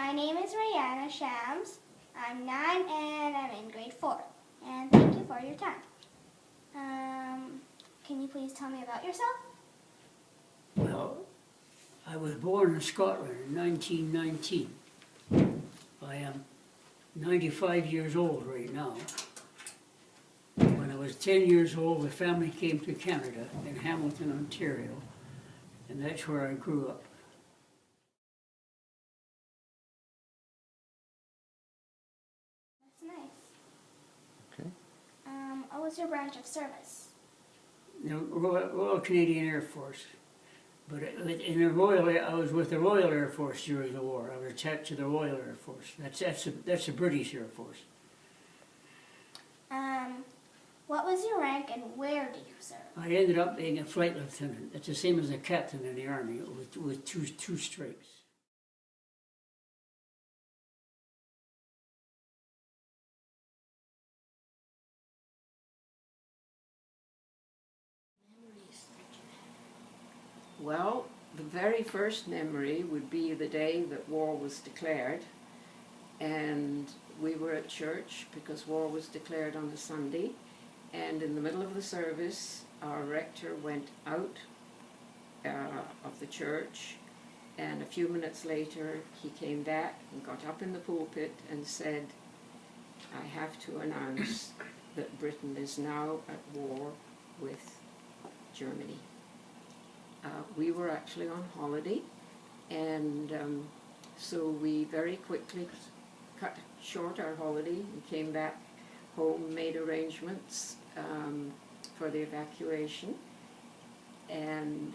My name is Rihanna Shams. I'm 9 and I'm in grade 4. And thank you for your time. Can you please tell me about yourself? Well, I was born in Scotland in 1919. I am 95 years old right now. When I was 10 years old, the family came to Canada in Hamilton, Ontario, and that's where I grew up. That's nice. Okay. What was your branch of service? The Royal Canadian Air Force. But in the I was with the Royal Air Force during the war. I was attached to the Royal Air Force. That's the British Air Force. What was your rank and where did you serve? I ended up being a flight lieutenant. It's the same as a captain in the Army with two stripes. Well, the very first memory would be the day that war was declared, and we were at church because war was declared on a Sunday, and in the middle of the service our rector went out of the church, and a few minutes later he came back and got up in the pulpit and said, "I have to announce that Britain is now at war with Germany." We were actually on holiday, and so we very quickly cut short our holiday and came back home, made arrangements for the evacuation, and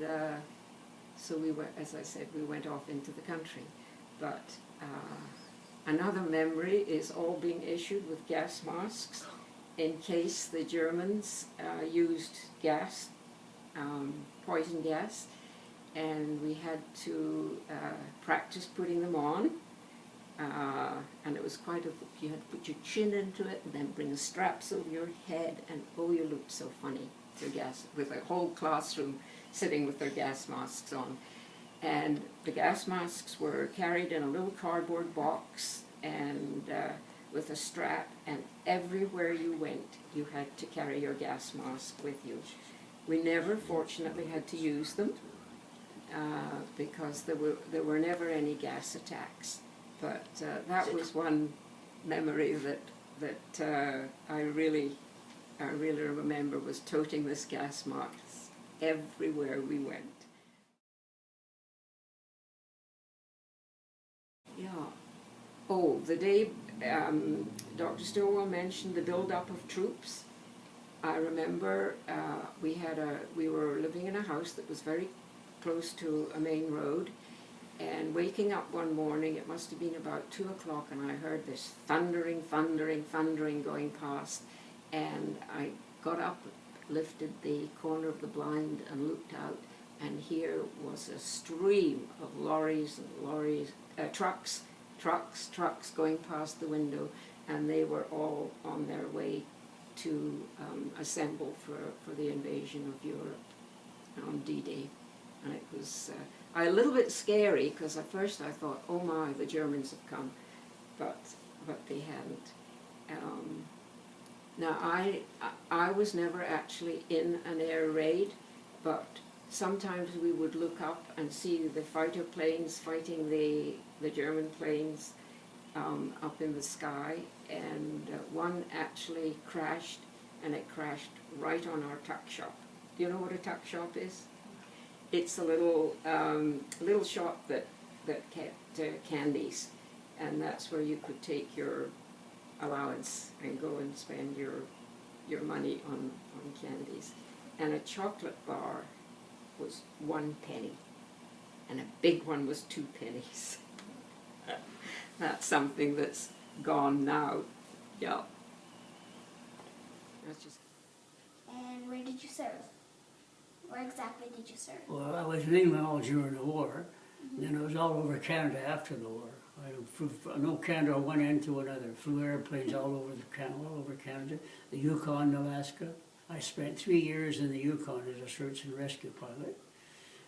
so we were, as I said, we went off into the country. But another memory is all being issued with gas masks in case the Germans used gas, poison gas, and we had to practice putting them on, and it was quite you had to put your chin into it and then bring the straps over your head, and oh, you looked so funny with a whole classroom sitting with their gas masks on. And the gas masks were carried in a little cardboard box and with a strap, and everywhere you went you had to carry your gas mask with you. We never, fortunately, had to use them because there were never any gas attacks. But that was one memory that I really remember, was toting this gas mask everywhere we went. Yeah. Oh, the day Dr. Stillwell mentioned the build-up of troops. I remember we were living in a house that was very close to a main road, and waking up one morning, it must have been about 2 o'clock, and I heard this thundering going past, and I got up, lifted the corner of the blind and looked out, and here was a stream of trucks going past the window, and they were all on their way to assemble for the invasion of Europe on D-Day. And it was a little bit scary, because at first I thought, oh my, the Germans have come, but they hadn't. Now I was never actually in an air raid, but sometimes we would look up and see the fighter planes fighting the German planes up in the sky, and one actually crashed, and it crashed right on our tuck shop. Do you know what a tuck shop is? It's a little shop that kept candies, and that's where you could take your allowance and go and spend your money on candies. And a chocolate bar was 1 penny, and a big one was 2 pennies. That's something that's gone now. Yeah. That's just. And where did you serve? Where exactly did you serve? Well, I was in England all during the war, and then I was all over Canada after the war. I flew from no Canada one end to another. Flew airplanes all over Canada, the Yukon, Alaska. I spent 3 years in the Yukon as a search and rescue pilot,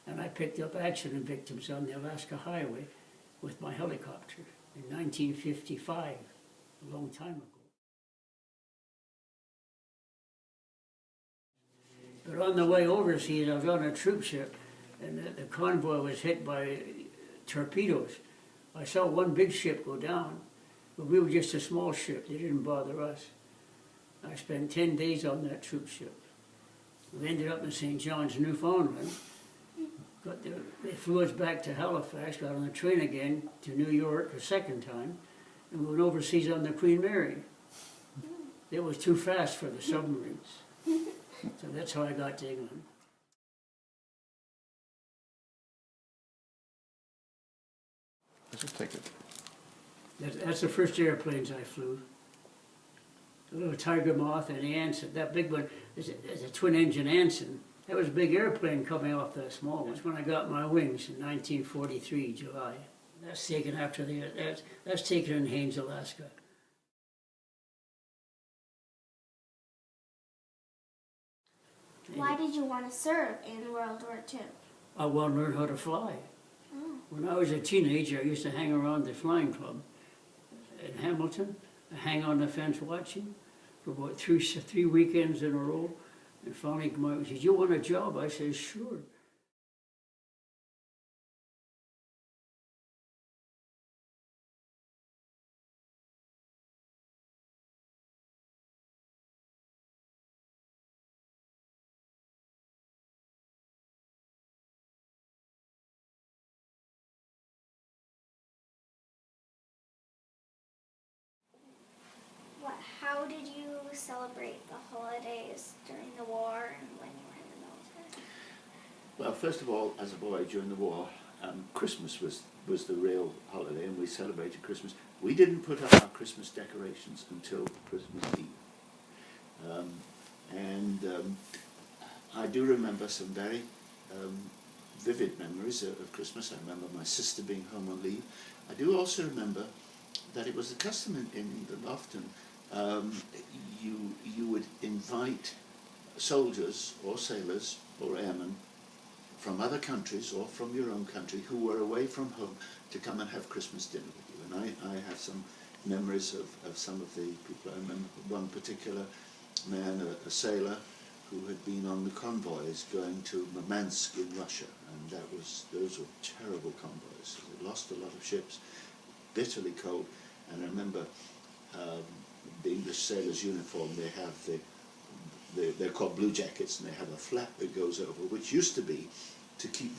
and I picked up accident victims on the Alaska Highway with my helicopter. in 1955, a long time ago. But on the way overseas, I was on a troop ship, and the convoy was hit by torpedoes. I saw one big ship go down, but we were just a small ship. They didn't bother us. I spent 10 days on that troop ship. We ended up in St. John's, Newfoundland. They flew us back to Halifax, got on the train again to New York a second time, and we went overseas on the Queen Mary. It was too fast for the submarines. So that's how I got to England. Let's just take it. That's the first airplanes I flew. The little Tiger Moth and the Anson. That big one is a twin-engine Anson. That was a big airplane coming off that small one. That's when I got my wings in 1943, July. That's taken after that's taken in Haines, Alaska. Why did you want to serve in World War II? I want to learn how to fly. When I was a teenager, I used to hang around the flying club in Hamilton. I hang on the fence watching for about three weekends in a row. And finally, my wife said, "You want a job?" I said, "Sure." How did you celebrate the holidays during the war and when you were in the military? Well, first of all, as a boy during the war, Christmas was the real holiday, and we celebrated Christmas. We didn't put up our Christmas decorations until Christmas Eve. I do remember some very vivid memories of Christmas. I remember my sister being home on leave. I do also remember that it was a custom in England often. You would invite soldiers or sailors or airmen from other countries or from your own country who were away from home to come and have Christmas dinner with you. And I have some memories of some of the people. I remember one particular man, a sailor, who had been on the convoys going to Murmansk in Russia, and those were terrible convoys. They lost a lot of ships, bitterly cold, and I remember the English sailors' uniform. They have they're called blue jackets, and they have a flap that goes over, which used to be to keep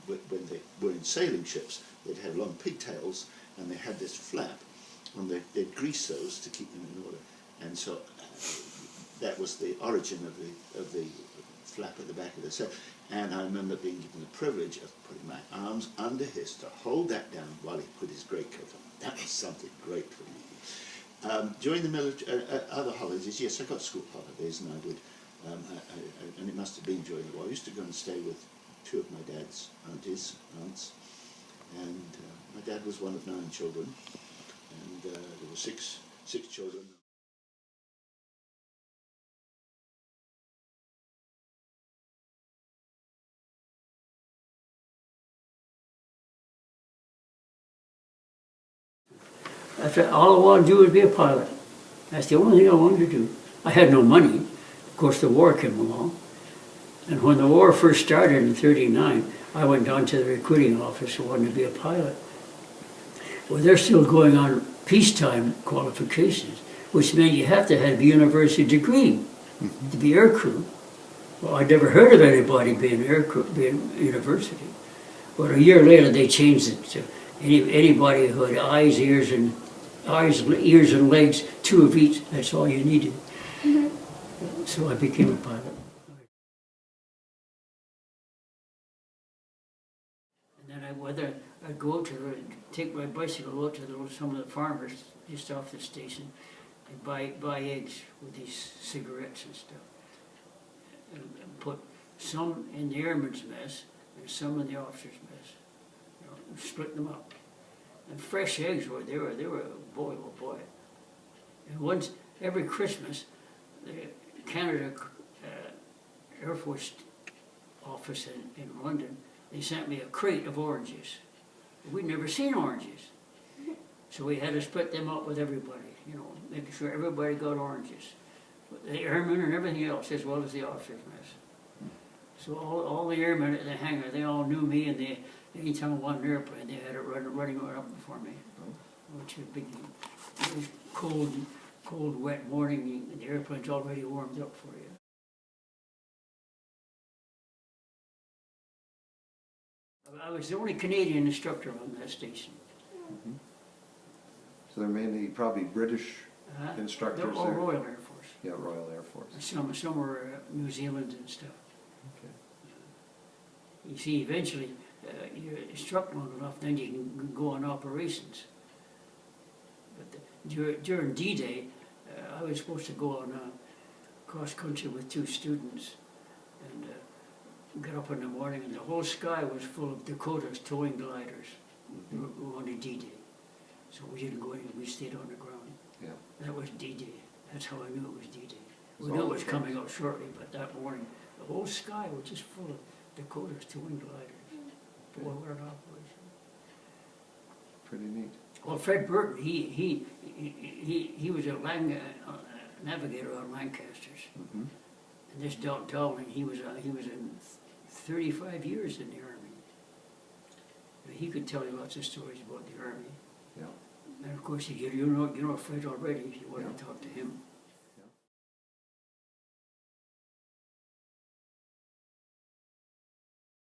when they were in sailing ships, they'd have long pigtails, and they had this flap, and they'd grease those to keep them in order. And so that was the origin of the flap at the back of the sail. And I remember being given the privilege of putting my arms under his to hold that down while he put his greatcoat on. That was something great for me. During the military, other holidays, yes, I got school holidays, and I would, and it must have been during the war. I used to go and stay with two of my dad's aunts, and my dad was one of 9 children, and there were six children. All I wanted to do was be a pilot. That's the only thing I wanted to do. I had no money. Of course, the war came along. And when the war first started in '39, I went down to the recruiting office and wanted to be a pilot. Well, they're still going on peacetime qualifications, which meant you have to have a university degree to be aircrew. Well, I'd never heard of anybody being aircrew, being university. But a year later, they changed it to anybody who had eyes, ears, and legs, 2 of each. That's all you needed. So I became a pilot. And then I'd go out take my bicycle out to some of the farmers just off the station and buy eggs with these cigarettes and stuff, and put some in the airman's mess and some in the officer's mess. Split them up. And fresh eggs they were boy, oh boy. And once every Christmas, the Canada Air Force office in London, they sent me a crate of oranges. We'd never seen oranges. So we had to split them up with everybody, you know, making sure everybody got oranges. The airmen and everything else, as well as the officers' mess. So all the airmen at the hangar, they all knew me, and they, anytime I wanted an airplane, they had it running right up before me. Which was big, it was cold, wet morning, and the airplane's already warmed up for you. I was the only Canadian instructor on that station. So they're mainly probably British instructors They're all there? Royal Air Force. Yeah, Royal Air Force. Some were New Zealand and stuff. Okay. You see, eventually, you're instructed long enough, then you can go on operations. But during D-Day, I was supposed to go on cross country with 2 students, and get up in the morning, and the whole sky was full of Dakotas towing gliders. We were on a D-Day, so we didn't go in. We stayed on the ground. Yeah. That was D-Day. That's how I knew it was D-Day. We So knew it was coming up shortly, but that morning, the whole sky was just full of Dakotas towing gliders. Boy, what an operation! Pretty neat. Well, Fred Burton, he was a navigator on Lancasters, Mm-hmm. and this Dowling, he was in 35 years in the Army. He could tell you lots of stories about the Army. Yeah. And of course, you know Fred already if you want to talk to him.